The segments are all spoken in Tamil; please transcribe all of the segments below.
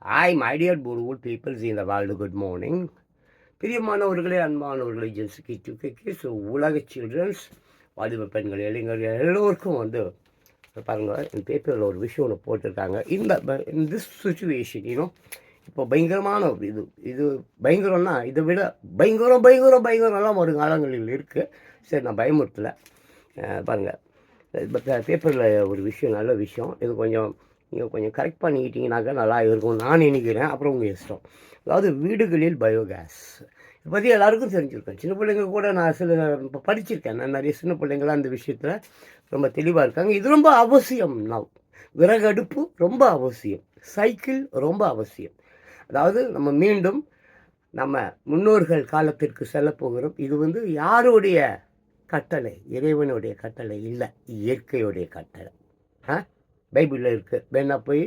Hi, my dear beautiful peoples in the world. Good morning. பிரியமானவர்களே, அன்பானவர்களே, ஜென்ஸுக்கு டூகேக்கு ஸோ உலக சில்ட்ரன்ஸ் வாலிப பெண்கள் இளைஞர்கள் எல்லோருக்கும் பாருங்கள், இந்த பேப்பரில் ஒரு விஷயம் ஒன்று போட்டிருக்காங்க. இந்த திஸ் சுச்சுவேஷன் இப்போ பயங்கரமான ஒரு இது பயங்கரம்னா இதை விட பயங்கரம்லாம் ஒரு காலங்களில் இருக்குது. சரி, நான் பயமுறுத்தலை. பாருங்கள், பேப்பரில் ஒரு விஷயம், நல்ல விஷயம். இது நீங்கள் கொஞ்சம் கரெக்ட் பண்ணிக்கிட்டீங்கன்னாக்கா நல்லா இருக்கும் நான் நினைக்கிறேன். அப்புறம் உங்கள் இஷ்டம். அதாவது வீடுகளில் பயோகேஸ் இதை பற்றி எல்லாருக்கும் தெரிஞ்சிருக்கேன். சின்ன பிள்ளைங்க கூட நான் இப்போ படிச்சிருக்கேன். நான் நிறைய சின்ன பிள்ளைங்களாம் அந்த விஷயத்தில் ரொம்ப தெளிவாக இருக்காங்க. இது ரொம்ப அவசியம். விறகடுப்பு ரொம்ப அவசியம், சைக்கிள் ரொம்ப அவசியம். அதாவது நம்ம மீண்டும் நம்ம முன்னோர்கள் காலத்திற்கு செல்ல போகிறோம். இது யாருடைய கட்டளை? இறைவனுடைய கட்டளை இல்லை, இயற்கையுடைய கட்டளை. பைபிளில் இருக்குது. வேணா போய்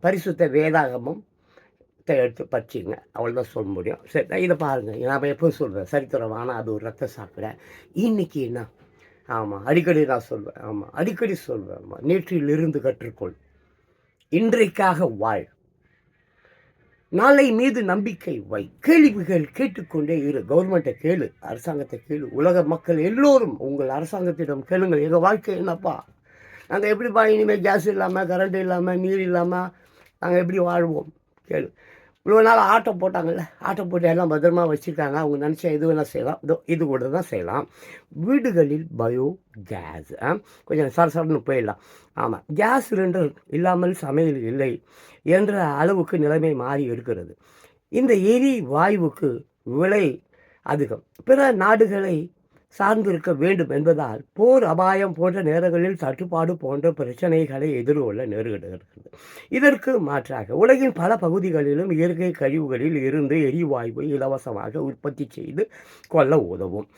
பரிசுத்த வேதாகமம் எடுத்து படிச்சிங்க, அவ்வளோதான் சொல்ல முடியும். சரி, இதை பாருங்கள். நான் எப்போதும் சொல்கிறேன், சரித்திரம் ஆனால் அது ஒரு ரத்த சாப்பிட. இன்னைக்கு என்ன? ஆமாம், அடிக்கடி நான் சொல்வேன். அடிக்கடி சொல்வேன். நேற்றிலிருந்து கற்றுக்கொள், இன்றைக்காக வாழ், நாளை மீது நம்பிக்கை வை, கேள்விகள் கேட்டுக்கொண்டே இரு. கவர்மெண்ட்டை கேளு, அரசாங்கத்தை கேளு, உலக மக்கள் எல்லோரும் உங்கள் அரசாங்கத்திடம் கேளுங்கள், எங்கள் வாழ்க்கை என்னப்பா, நாங்கள் எப்படிப்பா இனிமேல் கேஸ் இல்லாமல், கரண்ட் இல்லாமல், நீர் இல்லாமல் நாங்கள் எப்படி வாழ்வோம் கேளு. இவ்வளோ நாள் ஆட்டோ போட்டாங்கல்ல, ஆட்டோ போட்டு எல்லாம் பத்திரமா வச்சுருக்காங்க. அவங்க நினச்சா எது வேணால் செய்யலாம். இது கூட தான் செய்யலாம். வீடுகளில் பயோ கேஸ். கொஞ்சம் சரசரன்னு போயிடலாம். ஆமாம், கேஸ் சிலிண்டர் இல்லாமல் சமையல் இல்லை என்ற அளவுக்கு நிலைமை மாறி இருக்கிறது. இந்த எரிவாயுவுக்கு விலை அதிகம். பிற நாடுகளை சார்ந்திருக்க வேண்டும் என்பதால் போர், அபாயம் போன்ற நேரங்களில் தட்டுப்பாடு போன்ற பிரச்சனைகளை எதிர்கொள்ள நேரிடுகிறது. இதற்கு மாற்றாக உலகின் பல பகுதிகளிலும் இயற்கை கழிவுகளில் இருந்து எரிவாயுவை இலவசமாக உற்பத்தி செய்து கொள்ள உதவும்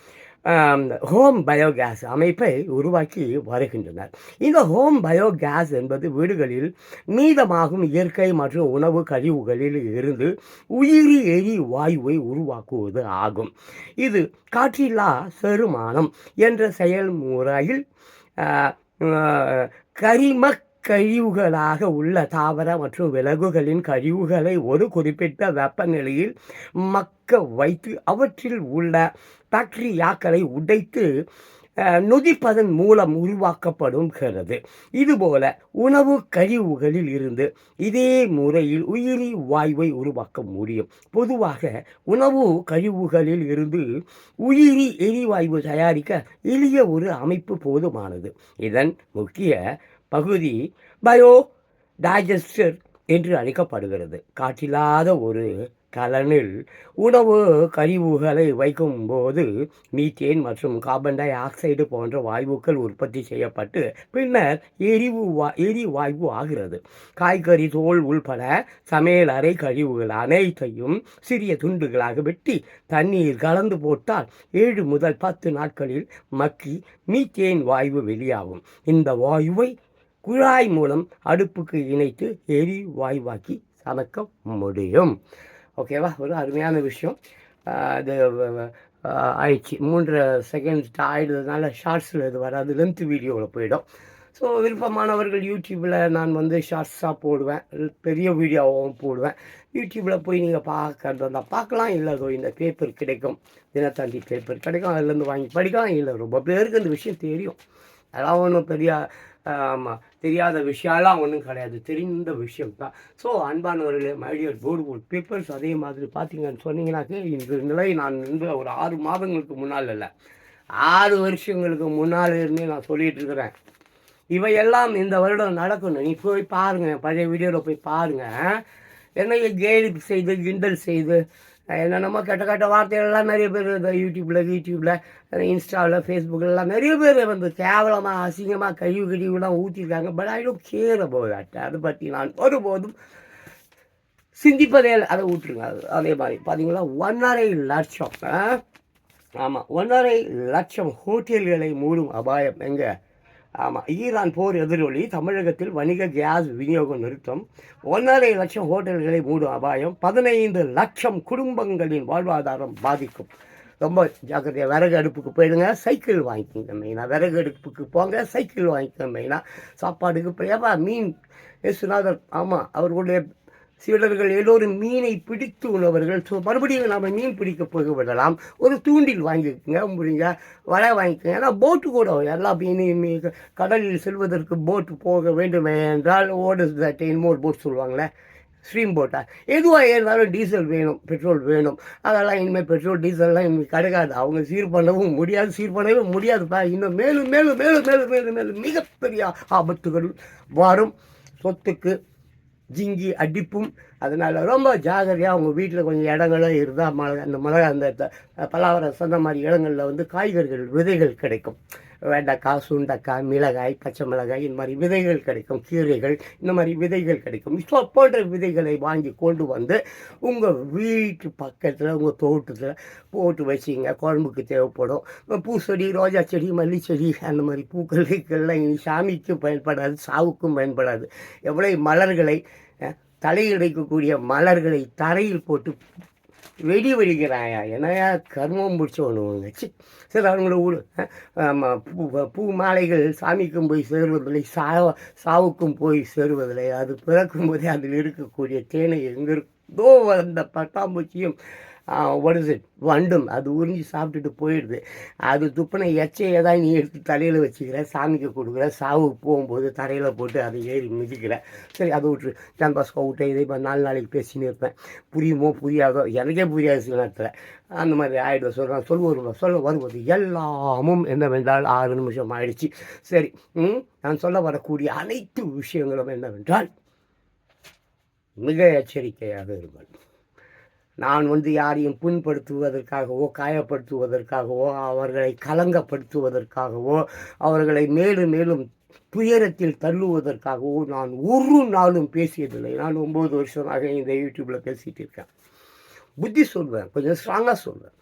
ஹோம் பயோகேஸ் அமைப்பை உருவாக்கி வருகின்றனர். இந்த ஹோம் பயோகேஸ் என்பது வீடுகளில் மீதமாகும் இயற்கை மற்றும் உணவு கழிவுகளில் இருந்து உயிரி எரிவாயுவை உருவாக்குவது ஆகும். இது காற்றில்லா செருமானம் என்ற செயல்முறையில் கரிமக் கழிவுகளாக உள்ள தாவர மற்றும் விலங்குகளின் கழிவுகளை ஒரு குறிப்பிட்ட வெப்பநிலையில் மக்க வைத்து அவற்றில் உள்ள பாக்டீரியாக்களை உடைத்து நொதிப்பதன் மூலம் உருவாக்கப்படுகிறது. இதுபோல உணவு கழிவுகளில் இருந்து இதே முறையில் உயிரி வாயுவை உருவாக்க முடியும். பொதுவாக உணவு கழிவுகளில் இருந்து உயிரி எரிவாயு தயாரிக்க எளிய ஒரு அமைப்பு போதுமானது. இதன் முக்கிய பகுதி பயோ டைஜஸ்டர் என்று அழைக்கப்படுகிறது. காற்றில்லாத ஒரு கலனில் உணவு கழிவுகளை வைக்கும்போது மீத்தேன் மற்றும் கார்பன் டை ஆக்சைடு போன்ற வாயுக்கள் உற்பத்தி செய்யப்பட்டு பின்னர் எரிவாயு ஆகிறது. காய்கறி தோல் உள்பட சமையல் அறை கழிவுகள் அனைத்தையும் சிறிய துண்டுகளாக வெட்டி தண்ணீர் கலந்து போட்டால் 7 முதல் 10 நாட்களில் மக்கி மீத்தேன் வாயு வெளியாகும். இந்த வாயுவை குழாய் மூலம் அடுப்புக்கு இணைத்து எரிவாயுவாக்கி சமைக்க முடியும். ஓகேவா? ஒரு அருமையான விஷயம். அது ஆயிடுச்சு. 3 செகண்ட் ஆயிடுறதுனால ஷார்ட்ஸில் இது வராது, லென்த் வீடியோவில் போயிடும். ஸோ விருப்பமானவர்கள் யூடியூப்பில் நான் ஷார்ட்ஸாக போடுவேன், பெரிய வீடியோவும் போடுவேன். யூடியூப்பில் போய் நீங்கள் பார்க்கறது வந்தால் பார்க்கலாம். இல்லை இந்த பேப்பர் கிடைக்கும், தினத்தந்தி பேப்பர் கிடைக்கும், அதுலேருந்து வாங்கி படிக்கலாம். இல்லை ரொம்ப பேருக்கு அந்த விஷயம் தெரியும். அதெல்லாம் ஒன்றும் பெரிய தெரியாத விஷயம்லாம் ஒன்றும் கிடையாது, தெரிந்த விஷயம் தான். ஸோ அன்பானவர்களே, மைடியர் பியூட்டிஃபுல் பீப்பிள்ஸ், அதே மாதிரி பார்த்தீங்கன்னு சொன்னீங்கன்னாக்கே இந்த நிலை நான் ஒரு 6 மாதங்களுக்கு முன்னால் இல்லை, 6 வருஷங்களுக்கு முன்னால் இருந்தே நான் சொல்லிகிட்டு இருக்கிறேன். இவையெல்லாம் இந்த வருடம் நடக்கணும். நீ போய் பாருங்கள், பழைய வீடியோவில் போய் பாருங்கள். என்னைய கேலி செய்து கிண்டல் செய்து என்னென்னமோ கெட்ட வார்த்தைகள்லாம் நிறைய பேர் இந்த யூடியூப்பில் இன்ஸ்டாவில் ஃபேஸ்புக்கிலலாம் நிறைய பேர் கேவலமாக அசிங்கமாக கழிவுலாம் ஊற்றிருக்காங்க. But I don't care about that. அதை பற்றி நான் ஒருபோதும் சிந்திப்பதே அதை ஊற்றுருங்க. அதே மாதிரி பார்த்தீங்களா, 1.5 லட்சம், ஆமாம் 1.5 லட்சம் ஹோட்டல்களை மூடும் அபாயம் எங்கே? ஆமாம், ஈரான் போர் எதிரொலி, தமிழகத்தில் வணிக கேஸ் விநியோகம் நிறுத்தம், 1.5 லட்சம் ஹோட்டல்களை மூடும் அபாயம், 15 லட்சம் குடும்பங்களின் வாழ்வாதாரம் பாதிக்கும். ரொம்ப ஜாக்கிரதையாக விறகு அடுப்புக்கு போயிடுங்க, சைக்கிள் வாங்கிக்கோங்க. மெயினாக விறகு அடுப்புக்கு போங்க, சைக்கிள் வாங்கிக்கோங்க. மெயினாக சாப்பாடுக்கு மீன் ஏசுநாதர், ஆமாம் அவர்களுடைய சீடர்கள் எல்லோரும் மீனை பிடித்து உணவர்கள். ஸோ மறுபடியும் நாம் மீன் பிடிக்க போய் விடலாம். ஒரு தூண்டில் வாங்கிக்கோங்க, முடிஞ்ச வலை வாங்கிக்கோங்க. ஏன்னா போட்டு கூட எல்லா கடலில் செல்வதற்கு போட்டு போக வேண்டுமே என்றால் ஓடஸ் தட் இன்மோர் போட் சொல்லுவாங்களே, ஸ்ட்ரீம் போட்டா எதுவாக இருந்தாலும் டீசல் வேணும், பெட்ரோல் வேணும். அதெல்லாம் இனிமேல் பெட்ரோல் டீசல்லாம் இனிமேல் கிடைக்காது. அவங்க சீர் பண்ணவும் முடியாது, சீர் பண்ணவே முடியாதுப்பா. இன்னும் மேலும் மேலும் மேலும் மேலும் மேலும் மேலும் மிகப்பெரிய ஆபத்துகள் வரும். சொத்துக்கு ஜிங்கி அடிப்பும். அதனால் ரொம்ப ஜாகிரதையாக உங்கள் வீட்டில் கொஞ்சம் இடங்களும் இருந்தால் அந்த பலாவரம் சொன்ன மாதிரி இடங்களில் வந்து காய்கறிகள் விதைகள் கிடைக்கும். வெண்டைக்காய், சுண்டைக்காய், மிளகாய், பச்சை மிளகாய், இந்த மாதிரி விதைகள் கிடைக்கும். கீரைகள், இந்த மாதிரி விதைகள் கிடைக்கும். ஸோ போன்ற விதைகளை வாங்கி கொண்டு வந்து உங்கள் வீட்டு பக்கத்தில் உங்கள் தோட்டத்தில் போட்டு வச்சிங்க. குழம்புக்கு தேவைப்படும். பூச்செடி, ரோஜா செடி, மல்லிச்செடி, அந்த மாதிரி பூக்களுக்கெல்லாம் இனி சாமிக்கும் பயன்படாது, சாவுக்கும் பயன்படாது. எவ்வளோ மலர்களை தலையடைக்கக்கூடிய மலர்களை தரையில் போட்டு வெடி வெடிக்கிறாயா, என்னையா கர்மம் பிடிச்சவனுங்க. சரி, அவங்களோட ஊர் பூ மாலைகள் சாமிக்கும் போய் சேருவதில்லை, சாவுக்கும் போய் சேருவதில்லை. அது பிறக்கும் போதே அதில் இருக்கக்கூடிய தேனை எங்கே இருந்தோ அந்த பட்டாம்பூச்சியும் வண்டும் அது உறிஞ்சி சாப்பிட்டுட்டு போயிடுது. அது துப்பின எச்சையை தான் நீ எடுத்து தலையில் வச்சுக்கிற, சாமிக்கு கொடுக்குற, சாவுக்கு போகும்போது தரையில் போட்டு அதை ஏறி மிதிக்கிற. சரி, அதை விட்டு கேம்பஸ்கோ விட்டு இதை இப்போ 4 நாளைக்கு பேசின்னு இருப்பேன். புரியுமோ புரியாதோ, எனக்கே புரியாது சில நேரத்தில். அந்த மாதிரி ஆகிடும். சொல்ல வருவது எல்லாமும் என்னவென்றால் 6 நிமிஷம் ஆயிடுச்சு. சரி, நான் சொல்ல வரக்கூடிய அனைத்து விஷயங்களும் என்னவென்றால் மிக எச்சரிக்கையாக இருங்கள். நான் வந்து யாரையும் புண்படுத்துவதற்காகவோ, காயப்படுத்துவதற்காகவோ, அவர்களை கலங்கப்படுத்துவதற்காகவோ, அவர்களை மேலும் மேலும் துயரத்தில் தள்ளுவதற்காகவோ நான் ஒரு நாளும் பேசியதில்லை. நான் 9 வருஷமாக இந்த யூடியூப்பில் பேசிகிட்டு இருக்கேன். புத்தி சொல்வேன், கொஞ்சம் ஸ்ட்ராங்காக சொல்வேன்.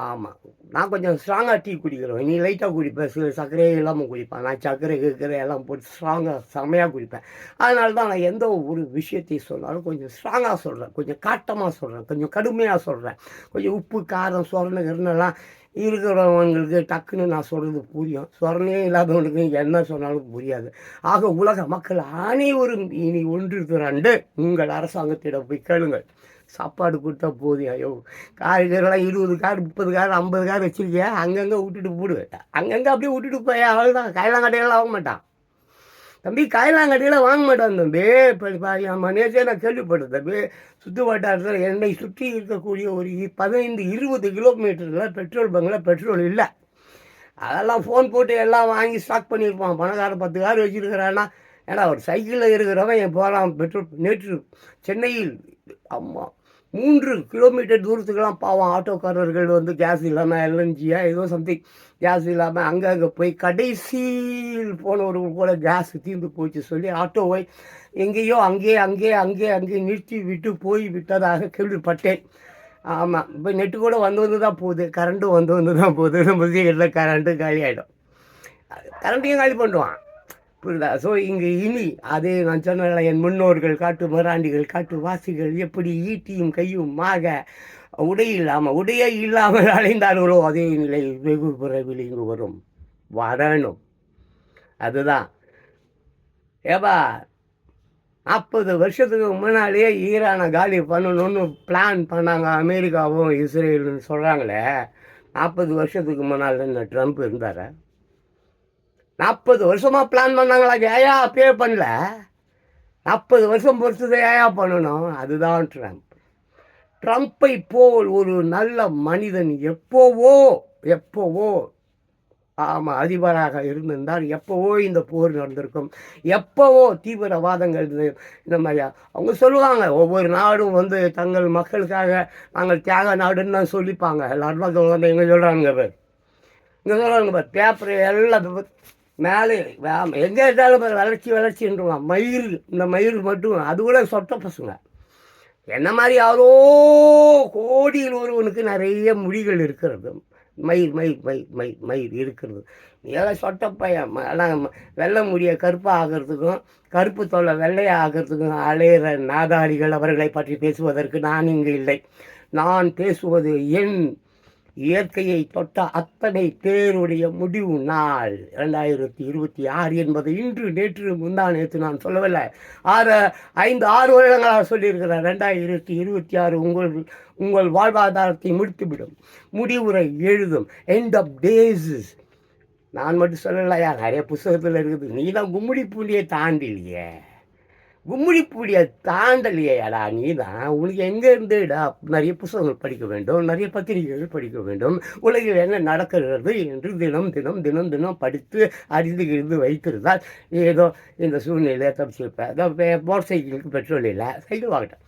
ஆமாம், நான் கொஞ்சம் ஸ்ட்ராங்காக டீ குடிக்கிறேன். நீ லைட்டாக குடிப்பேன், சில சர்க்கரையே இல்லாமல் குடிப்பேன். நான் சர்க்கரை கிக்கரை எல்லாம் போட்டு ஸ்ட்ராங்காக செம்மையாக குடிப்பேன். அதனால தான் நான் எந்த ஒரு விஷயத்தை சொன்னாலும் கொஞ்சம் ஸ்ட்ராங்காக சொல்கிறேன், கொஞ்சம் காட்டமாக சொல்கிறேன், கொஞ்சம் கடுமையாக சொல்கிறேன். கொஞ்சம் உப்பு, காரம், சொரணெல்லாம் இருக்கிறவங்களுக்கு டக்குன்னு நான் சொல்கிறது புரியும். சொரணே இல்லாதவனுக்கு என்ன சொன்னாலும் புரியாது. ஆக உலக மக்கள் அனைவரும் இனி ஒன்று திரண்டு உங்கள் அரசாங்கத்திடம் போய் கேளுங்கள். சாப்பாடு கொடுத்தா போதும். ஐயோ, காய்கறிலாம் 20 கார், 30 கார், 50 கார் வச்சுருக்கியா, அங்கங்கே விட்டுட்டு போடுவேன். அங்கங்கே அப்படியே விட்டுட்டு போய் அவ்வளோதான். காயலாங்கட்டையெல்லாம் வாங்க மாட்டான் தம்பி, காயலாங்கட்டையெல்லாம் வாங்க மாட்டான் தம்பி. இப்போ நேற்றே நான் கேள்விப்பட்டேன் தம்பி, சுற்று வட்டாரத்தில் என்னை சுற்றி இருக்கக்கூடிய ஒரு 15-20 கிலோமீட்டரில் பெட்ரோல் பங்கில் பெட்ரோல் இல்லை. அதெல்லாம் ஃபோன் போட்டு எல்லாம் வாங்கி ஸ்டாக் பண்ணியிருப்பான். பணக்காரன் 10 கார் வச்சுருக்கிறான்னா, ஏன்னா ஒரு சைக்கிளில் இருக்கிறவன் என் போகலாம் பெட்ரோல். நேற்று சென்னையில் 3 கிலோமீட்டர் தூரத்துக்கெல்லாம் பாவம் ஆட்டோக்காரர்கள் வந்து கேஸ் இல்லாமல், எல்என்ஜியா ஏதோ சம்திங் கேஸ் இல்லாமல் அங்கங்கே போய் கடைசியில் போனவர்கள் கூட கேஸ் தீர்ந்து போச்சு சொல்லி ஆட்டோவை எங்கேயோ அங்கே நிறுத்தி விட்டு போய் விட்டதாக கேள்விப்பட்டேன். ஆமாம், இப்போ நெட்டு கூட வந்து தான் போகுது, கரண்ட்டும் வந்து தான் போகுது. நம்ம சீக்கிரத்தில் கரண்ட்டு காலி ஆகிடும், கரண்ட்டையும் காலி பண்ணுவான். புரியுதா? ஸோ இங்கே இனி அதே நான் சொன்ன என் முன்னோர்கள், காட்டு மராண்டிகள், காட்டு வாசிகள் எப்படி ஈட்டியும் கையுமாக உடையே இல்லாமல் அடைந்தார்களோ அதே நிலை வெகு விரைவில் இங்கு வரணும். அதுதான் ஏப்பா 40 வருஷத்துக்கு முன்னாலேயே ஈரானை காலி பண்ணணும்னு பிளான் பண்ணாங்க அமெரிக்காவும் இஸ்ரேலும் சொல்கிறாங்களே. 40 வருஷத்துக்கு முன்னால் என்ன ட்ரம்ப் இருந்தார்? 40 வருஷமாக பிளான் பண்ணாங்களா? ஏயா அப்பயே பண்ணல? 40 வருஷம் பொறுத்தது ஏயா பண்ணணும்? அதுதான் ட்ரம்ப்பை போல் ஒரு நல்ல மனிதன் எப்போவோ ஆமாம் அதிபராக இருந்திருந்தால் எப்போவோ இந்த போர் நடந்திருக்கும். எப்போவோ தீவிரவாதங்கள் இந்த மாதிரியா அவங்க சொல்லுவாங்க. ஒவ்வொரு நாடும் வந்து தங்கள் மக்களுக்காக நாங்கள் தியாக நாடுன்னு தான் சொல்லிப்பாங்க. எல்லாரும் எங்கே சொல்கிறாங்க பார் பேப்பர் எல்லாம் மேலே எங்கே இருந்தாலும் வளர்ச்சின்றான். இந்த மயில் மட்டும் அது கூட சொட்ட பசங்க என்ன மாதிரி யாரோ கோடியில் ஒருவனுக்கு நிறைய முடிகள் இருக்கிறது. மயில் இருக்கிறது. ஏதாவது சொட்ட பையன் ஆனால் வெள்ளை முடிய கருப்பாக ஆகிறதுக்கும் கருப்பு தொல்லை வெள்ளையாக ஆகிறதுக்கும் அலையிற நாதாரிகள் அவர்களை பற்றி பேசுவதற்கு நான் இங்கு இல்லை. நான் பேசுவது என் இயற்கையை தொட்ட அத்தனை பேருடைய முடிவு நாள் 2026 என்பது இன்று நேற்று முந்தா நேற்று நான் சொல்லவில்லை. 6 வருடங்களாக சொல்லியிருக்கிறேன். 2026 உங்கள் வாழ்வாதாரத்தை முடித்துவிடும். முடிவுரை எழுதும். End of days. நான் மட்டும் சொல்லலையா, நிறைய புத்தகத்தில் இருக்குது. நீ தான் கும்மிடி பூண்டியை தாண்டிலையே, கும்மிடிப்பூடியை தாண்டலையேடா. நீ தான் உனக்கு எங்கேருந்துடா நிறைய புத்தகங்கள் படிக்க வேண்டும், நிறைய பத்திரிகைகள் படிக்க வேண்டும், உலகில் என்ன நடக்கிறது என்று தினம் தினம் தினம் தினம் படித்து அறிந்து வைத்திருந்தால் ஏதோ இந்த சூழ்நிலையை தப்பிச்சிருப்பேன். மோட்டர் சைக்கிளுக்கு பெட்ரோல் இல்லை, சைக்கிள் வாங்கிட்டேன்.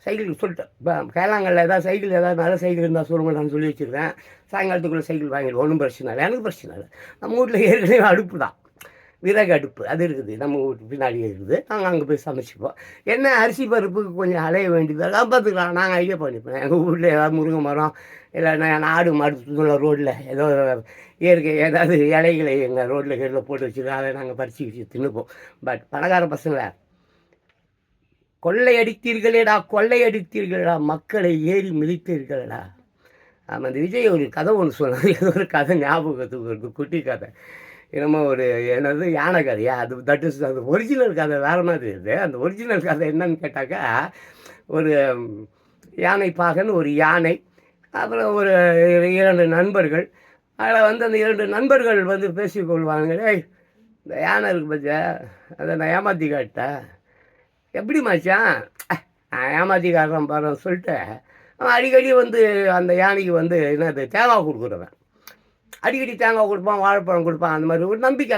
சைக்கிளுக்கு சொல்லிட்டேன், கேளாங்கல்ல ஏதாவது சைக்கிள் ஏதாவது நல்ல சைக்கிள் இருந்தால் சொல்லுங்கள், நான் சொல்லி வச்சுருக்கேன். சாயங்காலத்துக்குள்ளே சைக்கிள் வாங்கிடுவோம், ஒன்றும் பிரச்சனை இல்லை, எனக்கு பிரச்சனை இல்லை. நம்ம வீட்டில் ஏற்கனவே அடுப்பு தான், விறகு அடுப்பு அது இருக்குது, நம்ம வீட்டு பின்னாடி இருக்குது. நாங்கள் அங்கே போய் சமைச்சிப்போம். என்ன அரிசி பருப்புக்கு கொஞ்சம் அலைய வேண்டியதெல்லாம் பார்த்துக்கலாம், நாங்கள் ஐடியா பண்ணிப்போம். எங்கள் வீட்டில் ஏதாவது முருங்கை மரம் இல்லை ஆடு மாடு ரோட்டில் ஏதோ இயற்கை ஏதாவது இலைகளை எங்கள் ரோட்டில் கீழே போட்டு வச்சுருக்கோம், அதை நாங்கள் பறிச்சு தின்னுப்போம். பட் பணக்கார பசங்களை கொள்ளையடித்தீர்களேடா, மக்களை ஏறி மிதித்தீர்களேடா. ஆமாம், அந்த விஜய் ஒரு கதை ஒன்று சொன்னார். ஏதோ ஒரு கதை ஞாபகத்துக்கு வருது, குட்டி கதை. என்னமோ ஒரு என்னது யானை கதையா, அது ஒரிஜினல் கதை வேறு மாதிரி இருக்குது. அந்த ஒரிஜினல் கதை என்னன்னு கேட்டாக்கா, ஒரு யானை பாகன், ஒரு யானை, அப்புறம் ஒரு 2 நண்பர்கள். அதில் அந்த 2 நண்பர்கள் பேசிக்கொள்வாங்க. இந்த யானை இருக்கு பச்சா, அதை நான் ஏமாற்றி காட்டேன். எப்படி மாச்சான், நான் ஏமாற்றி காட்டுறேன் பாருன்னு சொல்லிட்டு அவன் அடிக்கடி அந்த யானைக்கு என்னது தேங்காய் கொடுக்குறவன். அடிக்கடி தேங்காய் கொடுப்பான், வாழைப்பழம் கொடுப்பான். அந்த மாதிரி ஒரு நம்பிக்கை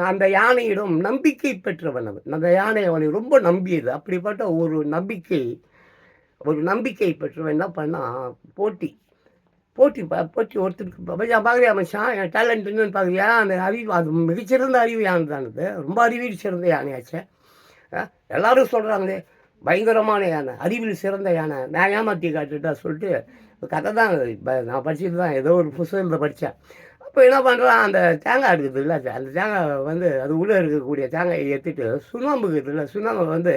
அந்த யானையிடம் நம்பிக்கை பெற்றவன் அவன். அந்த யானை அவனை ரொம்ப நம்பியது. அப்படிப்பட்ட ஒரு நம்பிக்கை பெற்றவன் என்ன பண்ணான், போட்டி ஒருத்தருக்கு பார்க்குறியா மச்சான், என் டேலண்ட் என்னன்னு பார்க்குறியா, அந்த அறிவு, அது மிகச்சிறந்த அறிவு யானை தானது, ரொம்ப அறிவில் சிறந்த யானையாச்சே. எல்லோரும் சொல்கிறாங்களே பயங்கரமான யானை, அறிவில் சிறந்த யானை, நான் ஏமாற்றி காட்டுட்டா சொல்லிட்டு கதை தான். இப்போ நான் படிச்சுட்டு தான் ஏதோ ஒரு புத்தகத்தில் படித்தேன். அப்போ என்ன பண்ணுறான், அந்த தேங்காய் இருக்குது இல்லை, அந்த தேங்காய் அது உள்ளே இருக்கக்கூடிய தேங்காயை ஏற்றிட்டு சுண்ணாம்பு இருக்குது இல்லை, சுண்ணாம்பை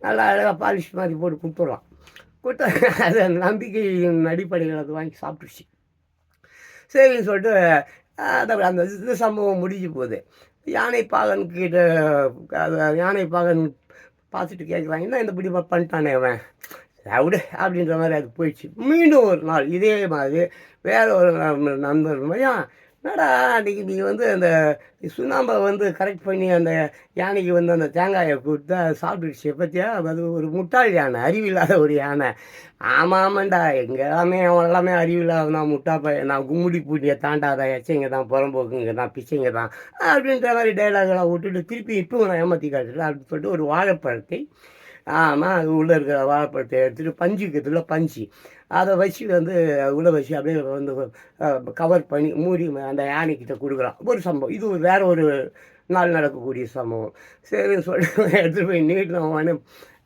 நல்லா அழகாக பாலிஷ் மாதிரி போட்டு கொடுத்துட்றான். அது அந்த நம்பிக்கையின் அடிப்படையில் அது வாங்கி சாப்பிட்டுச்சு. சரின்னு சொல்லிட்டு அந்த இது சம்பவம் முடிஞ்சு போகுது. யானை பாகன் பார்த்துட்டு கேட்குறாங்க, என்ன இந்த இப்படி பண்ணிட்டானே அவன் விடு அப்படின்ற மாதிரி அது போயிடுச்சு. மீண்டும் ஒரு நாள் இதே மாதிரி வேற ஒரு நண்பர் மாதிரியா, என்னடா அன்றைக்கி நீ அந்த சுண்ணாம்பை கரெக்ட் பண்ணி அந்த யானைக்கு அந்த தேங்காயை கொடுத்தா சாப்பிட்டுடுச்சு பற்றியா, அது ஒரு முட்டாள் யானை, அறிவில்லாத ஒரு யானை. ஆமாண்டா, அவன் அறிவில்லாத, நான் நான் கும்முடி பூட்டியை தாண்டாதான், எச்சைங்க தான், புறம்போக்குங்க தான், பிச்சைங்க தான் அப்படின்ற மாதிரி டைலாகெல்லாம் விட்டுட்டு திருப்பி இப்போ நான் ஏமாற்றி காட்டுறேன் அப்படின்னு சொல்லிட்டு ஒரு வாழைப்பழத்தை, ஆமாம், அது உள்ளே இருக்கிற வாழைப்பழத்தை எடுத்துகிட்டு பஞ்சுக்கிறதுல பஞ்சு அதை வச்சு உள்ளே வச்சு அப்படியே கவர் பண்ணி மூடி அந்த யானைக்கிட்ட கொடுக்குறான். ஒரு சம்பவம், இது வேற ஒரு நாள் நடக்கக்கூடிய சம்பவம். சரின்னு சொல்லிட்டு எடுத்துகிட்டு போய் நீட்டினவனு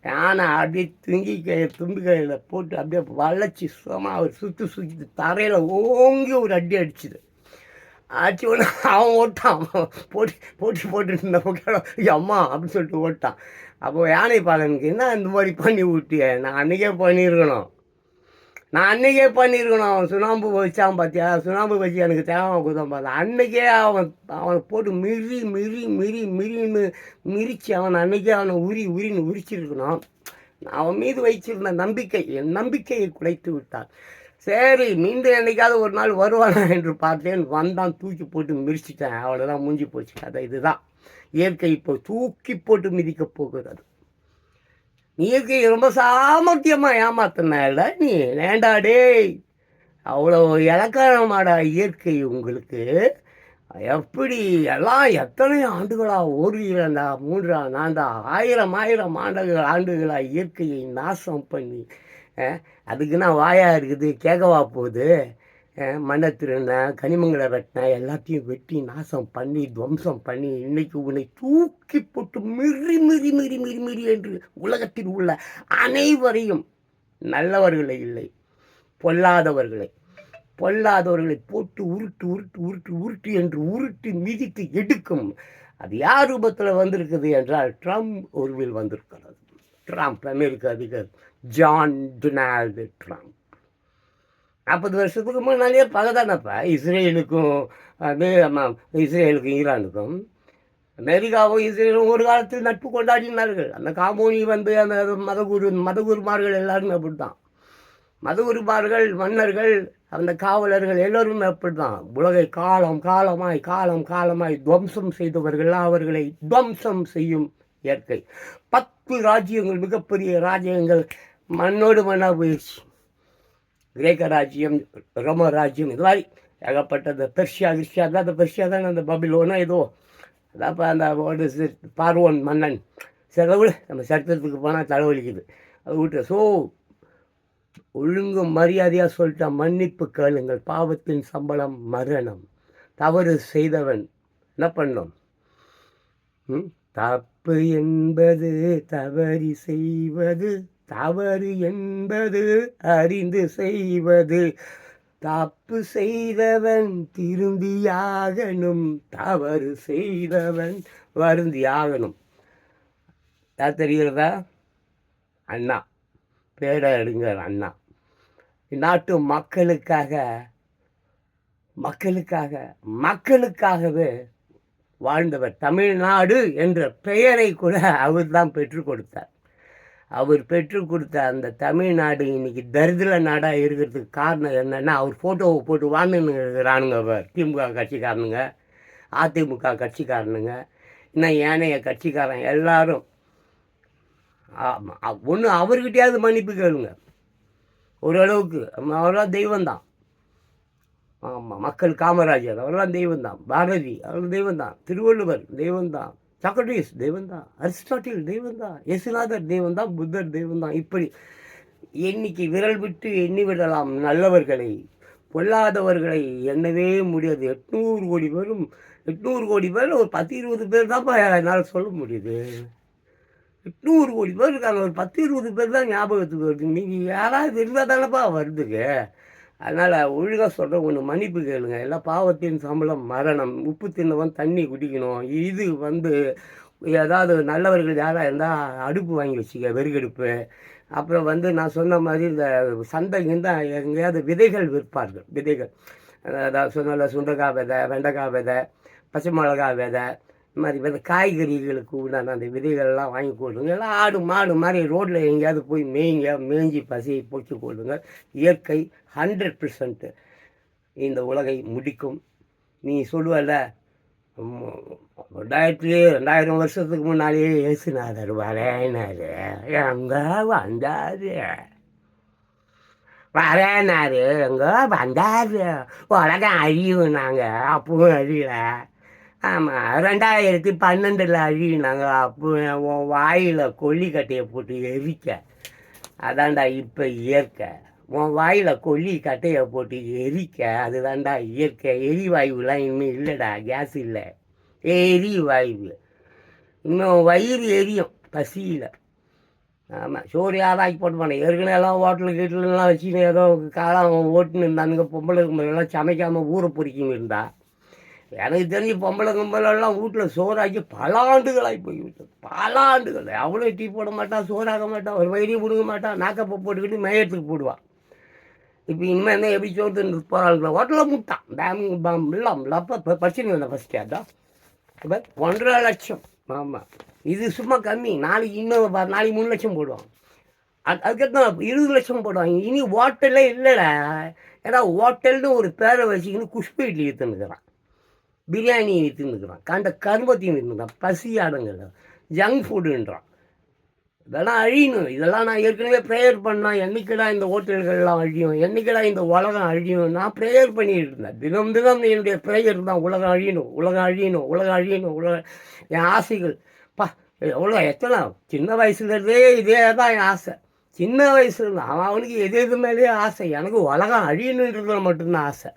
யானை அப்படியே தும்பிக்கையில் போட்டு அப்படியே வளைச்சி சும்மா அவர் சுற்றி தரையில் ஓங்கி ஒரு அடி அடிச்சுது. ஆச்சு ஒன்று அவன் ஓட்டான், போட்டுட்டு இருந்த அம்மா அப்படின்னு சொல்லிட்டு ஓட்டான். அப்போது யானை பாலனுக்கு என்ன இந்த மாதிரி பண்ணி விட்டிய, நான் அன்றைக்கே பண்ணியிருக்கணும். அவன் சுண்ணாம்பு வச்சான் பார்த்தியா, சுண்ணாம்பு வச்சு எனக்கு தேவை கொடுத்தான் பார்த்தா, அன்றைக்கே அவனை போட்டு மிரின்னு மிரித்து அன்றைக்கே அவனை உரின்னு உரிச்சிருக்கணும். அவன் மீது வைச்சிருந்த என் நம்பிக்கையை குலைத்து விட்டான். சரி, மீண்டும் என்னைக்காவது ஒரு நாள் வருவானா என்று பார்த்தேன். வந்தான், தூக்கி போட்டு மிரிச்சிட்டேன், அவ்வளோதான், முடிஞ்சு போச்சு கதை. இதுதான் இயற்கை இப்போ தூக்கி போட்டு மிதிக்கப் போகிறது. இயற்கை ரொம்ப சாமர்த்தியமாக ஏமாத்தினால நீ வேண்டாடே, அவ்வளோ இலக்காரமாடா இயற்கை உங்களுக்கு. எப்படி எல்லாம் எத்தனை ஆண்டுகளாக, 1 2 3 4 1000 ஆண்டுகளாக இயற்கையை நாசம் பண்ணி, அதுக்குன்னா வாயா இருக்குது, கேட்கவா போகுது. மண்ணை திருண்ண, கனிமங்களை வெட்டின, எல்லாத்தையும் வெட்டி நாசம் பண்ணி துவம்சம் பண்ணி இன்னைக்கு உன்னை தூக்கி போட்டு மிரி என்று உலகத்தில் உள்ள அனைவரையும், நல்லவர்களை இல்லை, பொல்லாதவர்களை போட்டு உருட்டு என்று உருட்டி மிதித்து எடுக்கும். அது யார் ரூபத்தில் வந்திருக்குது என்றால் ட்ரம்ப் உருவில் வந்திருக்கிறது. ட்ரம்ப், அமெரிக்க அதிபர் ஜான் டொனால்டு ட்ரம்ப். 40 வருஷத்துக்கு முன்னாடியே பகை தானப்பா இஸ்ரேலுக்கும். அது ஆமாம், இஸ்ரேலுக்கும் ஈரானுக்கும். அமெரிக்காவும் இஸ்ரேலும் ஒரு காலத்தில் நட்பு கொண்டாடினார்கள். அந்த காமோனி வந்து அந்த மதகுருமார்கள் எல்லாருமே அப்படித்தான். மதகுருமார்கள், மன்னர்கள், அந்த காவலர்கள் எல்லோருமே அப்படித்தான். உலகை காலம் காலமாய் துவம்சம் செய்தவர்கள் அவர்களை துவம்சம் செய்யும் இயற்கை. 10 ராஜ்யங்கள், மிகப்பெரிய ராஜ்யங்கள் மண்ணோடு மண்ணாக போயிடுச்சு. கிரேக்க ராஜ்யம், ரோம ராஜ்யம், இது மாதிரி ஏகப்பட்டது. பெர்ஷியா தான், அந்த பெர்ஷியா தான் அந்த பபிலோனா ஏதோ அதான் இப்போ அந்த பார்வோன் மன்னன். செலவு நம்ம சரித்திரத்துக்கு போனால் தலைவலிக்குது, அது விட்டு. ஸோ ஒழுங்கு மரியாதையாக சொல்லிட்டான், மன்னிப்பு கேளுங்கள், பாவத்தின் சம்பளம் மரணம். தவறு செய்தவன் என்ன பண்ணோம்? தப்பு என்பது தவறி செய்வது, தவறு என்பது அறிந்து செய்வது. தப்பு செய்தவன் திருந்தியாகணும், தவறு செய்தவன் வருந்தியாகணும். யார் தெரிகிறதா? அண்ணா, பேரறிஞர் அண்ணா. நாட்டு மக்களுக்காகவே வாழ்ந்தவர். தமிழ்நாடு என்ற பெயரை கூட அவர் தான் பெற்றுக் கொடுத்தார். அவர் பெற்றுக் கொடுத்த அந்த தமிழ்நாடு இன்னைக்கு தரித்திர நாடாக இருக்கிறதுக்கு காரணம் என்னென்னா, அவர் ஃபோட்டோவை போட்டு வாழ்ந்துன்னு இருக்கிறானுங்க. திமுக கட்சிக்காரனுங்க, அதிமுக கட்சிக்காரனுங்க, இன்னும் ஏனைய கட்சிக்காரன் எல்லாரும். ஒன்று அவர்கிட்டயாவது மன்னிப்பு கேளுங்க ஓரளவுக்கு. அவரெல்லாம் தெய்வந்தான். ஆமாம், மக்கள் காமராஜர் அவரெல்லாம் தெய்வந்தான். பாரதி அவர் தெய்வந்தான். திருவள்ளுவர் தெய்வந்தான். சாக்ரட்டிஸ் தெய்வந்தான். அரிஸ்டாட்டில் தெய்வந்தான். இயேசுநாதர் தெய்வந்தான். புத்தர் தெய்வந்தான். இப்படி எண்ணிக்கை விரல் விட்டு எண்ணி விடலாம் நல்லவர்களை. பொல்லாதவர்களை எண்ணவே முடியாது. 800 கோடி பேரும் 800 கோடி பேர் ஒரு 10-20 பேர் தான்ப்பா என்னால் சொல்ல முடியுது. 800 கோடி பேர் இருக்காங்க, ஒரு 10-20 பேர் தான் ஞாபகத்துக்கு வருது. நீங்கள் யாராவது இருந்தால் தானேப்பா வருதுங்க. அதனால் ஒழுங்காக சொல்கிறேன், ஒன்று மன்னிப்பு கேளுங்க. எல்லாம் பாவத்தின் சம்பளம் மரணம். உப்பு தின்னவன் தண்ணி குடிக்கணும். இது வந்து ஏதாவது நல்லவர்கள் யாராக இருந்தால் அடுப்பு வாங்கி வச்சுக்க, வெறுகடுப்பு. அப்புறம் வந்து நான் சொன்ன மாதிரி இந்த சந்தைங்கந்தான் எங்கேயாவது விதைகள் விற்பார்கள். விதைகள் அதாவது சொன்ன சுண்டைக்காய் விதை, வெண்டைக்காய் விதை, பச்சை மிளகா விதை, இந்த மாதிரி விதை காய்கறிகளுக்கு உண்டான அந்த விதைகள்லாம் வாங்கி போடுங்க. எல்லாம் ஆடு மாடு மாதிரி ரோட்டில் எங்கேயாவது போய் மேய்ஞ்சி பசியை போச்சு கொள்ளுங்க. இயற்கை 100% இந்த உலகை முடிக்கும். நீ சொல்லுவல்ல, 2000 வருஷத்துக்கு முன்னாடியே இயேசுநாதர் வரேனாரு, எங்கே வந்தாரு எங்கே வந்தாரு, உலகம் அழிவுனாங்க, அப்பவும் அழியல. ஆமாம், 2012 அழினாங்க. அப்போ உன் வாயில் கொல்லிக்கட்டையை போட்டு எரிக்க. அதாண்டா இப்போ இயற்கை. உன் வாயில் கொல்லிக்கட்டையை போட்டு எரிக்க, அதுதாண்டா இயற்கை. எரிவாயுலாம் இனிமேல் இல்லைடா, கேஸ் இல்லை, எரிவாயு. இன்னும் வயிறு எரியும் பசியில். ஆமாம், சோறு யாராக்கி போட்டு போனேன். ஏற்கனவே எல்லாம் ஹோட்டலு கீட்டலாம் வச்சுன்னு ஏதோ காலம் ஓட்டுன்னு இருந்தானுங்க. பொம்பளை கும்பலாம் சமைக்காமல் ஊரை பொறிக்கின்னு இருந்தா. எனக்கு தெரிஞ்சு பொம்பளை கும்பலெல்லாம் வீட்டில் சோறாக்கி பல ஆண்டுகளாகி போய்விட்டது. பல ஆண்டுகள். அவ்வளோ டீ போட மாட்டான், சோறாக்க மாட்டான், ஒரு வயிறையும் கொடுக்க மாட்டான், நாக்கப்போ போட்டுக்கிட்டு மேயத்துக்கு போடுவான். இப்போ இனிமேல் என்ன எப்படி சோறு போகிறாங்க. ஹோட்டலில் முட்டான் பேம் இல்லை. அப்போ பிரச்சனை இல்லை. ஃபஸ்ட்டு அதான் இப்போ 1.5 லட்சம். ஆமாம், இது சும்மா கம்மி. நாளைக்கு இன்னும் நாளைக்கு 3 லட்சம் போடுவாங்க. அதுக்கப்புறம் 20 லட்சம் போடுவாங்க. இனி ஹோட்டலே இல்லைடா. ஏன்னா ஹோட்டல்னு ஒரு பேரை வச்சுக்கின்னு குஷ்பு இட்லி விற்றுன்னுக்கிறான், பிரியாணி விற்றுன்னுக்கிறான், கண்ட கரும்பத்தையும் விற்றுனுக்கிறான், பசி ஆடுங்க, ஜங்க் ஃபுட்டுன்றான். இதெல்லாம் அழியணும். இதெல்லாம் நான் ஏற்கனவே ப்ரேயர் பண்ணால், என்றைக்கடா இந்த ஹோட்டல்கள்லாம் அழியும், என்றைக்கடா இந்த உலகம் அழியும், நான் ப்ரேயர் பண்ணிட்டு இருந்தேன். தினம் என்னுடைய ப்ரேயர் தான், உலகம் அழியணும், உலகம் அழியணும், உலகம் அழியணும், என் ஆசைகள். எவ்வளோ எத்தனை சின்ன வயசுலேருந்தே இதே தான் என் ஆசை. சின்ன வயசுல அவனுக்கு எது மேலேயே ஆசை. எனக்கு உலகம் அழியணுன்றதுல மட்டும்தான் ஆசை.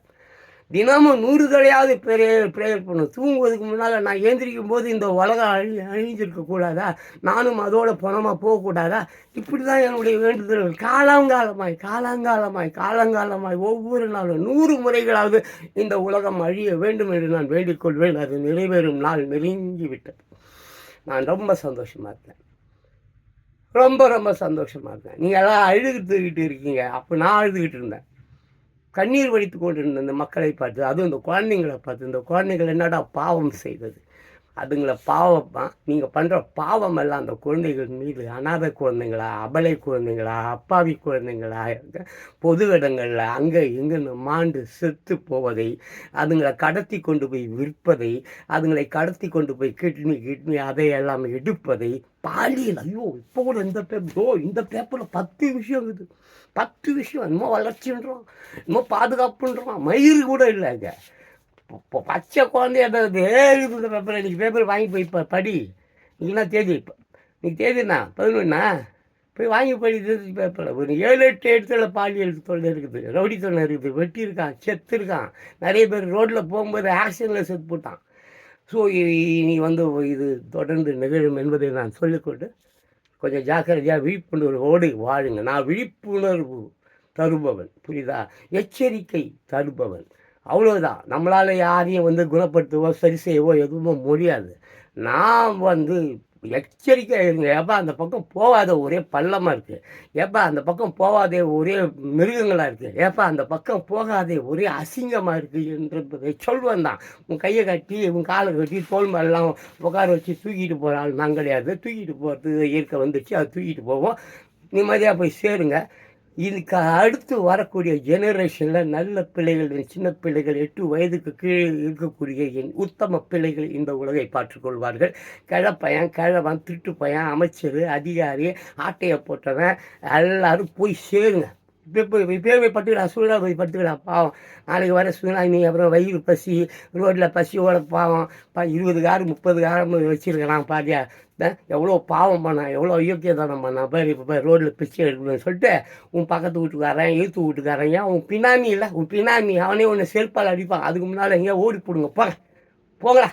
தினமும் 100 தடையாவது ப்ரேயர் பண்ணும். தூங்குவதுக்கு முன்னால் நான் ஏந்திரிக்கும் போது இந்த உலகம் அழிஞ்சிருக்கக்கூடாதா, நானும் அதோட பணமாக போகக்கூடாதா, இப்படி தான் என்னுடைய வேண்டுதல்கள். காலங்காலமாய் ஒவ்வொரு நாளும் 100 முறைகளாவது இந்த உலகம் அழிய வேண்டும் என்று நான் வேண்டிக்கொள்வேன். அது நிறைவேறும் நாள் நெருங்கிவிட்டது. நான் ரொம்ப சந்தோஷமாக இருக்கேன். ரொம்ப சந்தோஷமாக இருக்கேன். நீங்கள் எல்லாம் அழுதுகிட்டு இருக்கீங்க. அப்போ நான் அழுதுகிட்டு இருந்தேன். கண்ணீர் வடித்து கொண்டிருந்த இந்த மக்களை பார்த்து, அதுவும் இந்த குழந்தைங்களை பார்த்து, இந்த குழந்தைகள் என்னடா பாவம் செய்தது, அதுங்களை பாவமா நீங்கள் பண்ணுற பாவம் எல்லாம் அந்த குழந்தைகள் மீது, அனாதை குழந்தைங்களா, அபலை குழந்தைங்களா, அப்பாவி குழந்தைங்களா, பொது இடங்களில் அங்கே இங்குன்னு மாண்டு செத்து போவதை, அதுங்களை கடத்தி கொண்டு போய் விற்பதை, அதுங்களை கடத்தி கொண்டு போய் கிட்னி அதை எல்லாம் எடுப்பதை, பாலியல், ஐயோ இப்போ கூட இந்த பேப்பரில் 10 விஷயம் இருக்குது. 10 விஷயம் என்னமோ வளர்ச்சின்றோம், என்னமோ பாதுகாப்புன்றோம், மயிறு கூட இல்லைங்க. இப்போ பச்சை குழந்தைய இந்த பேப்பர் இன்றைக்கி பேப்பர் வாங்கி போய் இப்போ படி. இன்னைக்குன்னா தேதி, இப்போ இன்றைக்கி தேதிண்ணா 11ண்ணா, போய் வாங்கி படி பேப்பரில். ஒரு 7-8 இடத்துல பாலியல் தொல்லை இருக்குது, ரவுடி தொல்லை இருக்குது, வெட்டியிருக்கான், செத்து இருக்கான், நிறைய பேர் ரோட்டில் போகும்போது ஆக்சிடென்ட்டில் செத்து போட்டான். ஸோ நீ இது தொடர்ந்து நிகழும் என்பதை நான் சொல்லிக்கொண்டு கொஞ்சம் ஜாக்கிரதையாக விழிப்புணர்வோடு வாழுங்க. நான் விழிப்புணர்வு தருபவன், புரியுதா, எச்சரிக்கை தருபவன், அவ்வளோதான். நம்மளால் யாரையும் குணப்படுத்தவோ சரி செய்யவோ எதுவும் முடியாது. நான் எச்சரிக்கையாக இருங்க. ஏப்பா அந்த பக்கம் போகாத ஒரே பள்ளமாக இருக்குது, ஏப்பா அந்த பக்கம் போகாதே ஒரே மிருகங்களாக இருக்குது, ஏப்பா அந்த பக்கம் போகாதே ஒரே அசிங்கமாக இருக்குது என்பதை சொல்வேன் தான். உன் கையை கட்டி உன் காலை கட்டி தோல் மேலாம் உட்கார வச்சு தூக்கிட்டு போகிற ஆள் நான் கிடையாது. தூக்கிட்டு போகிறது இயற்கை வந்துச்சு, அதை தூக்கிட்டு போவோம். நிம்மதியாக போய் சேருங்க. இதுக்கு அடுத்து வரக்கூடிய ஜெனரேஷனில் நல்ல பிள்ளைகள், சின்ன பிள்ளைகள், 8 வயதுக்கு கீழே இருக்கக்கூடிய என் உத்தம பிள்ளைகள் இந்த உலகை பார்த்துக்கொள்வார்கள். கிழவன், திருட்டு பையன், அமைச்சர், அதிகாரி, ஆட்டையை போட்டவன் எல்லோரும் போய் சேருங்க. இப்போ போய் பட்டுக்கலாம், சூழலாக போய் படுத்துக்கலாம். பாவம் நாளைக்கு வர சுனாமி, அப்புறம் வயிறு பசி, ரோட்டில் பசியோட பாவம் 20 கார் 30 காரம் வச்சுருக்கலாம். பாதியா எவ்வளோ பாவம் பண்ணான், எவ்வளோ அயோக்கியதானம் பண்ணான் பாரு. இப்போ ரோட்டில் பிச்சை எடுக்கணும்னு சொல்லிட்டு உன் பக்கத்து வீட்டுக்காரன், எழுத்து வீட்டுக்காரன், ஏன் உன் பினாமி இல்லை, உன் பினாமி அவனே ஒன்று செருப்பால் அடிப்பான். அதுக்கு முன்னால் எங்கேயா ஓடி போடுங்க, போங்க போங்களா.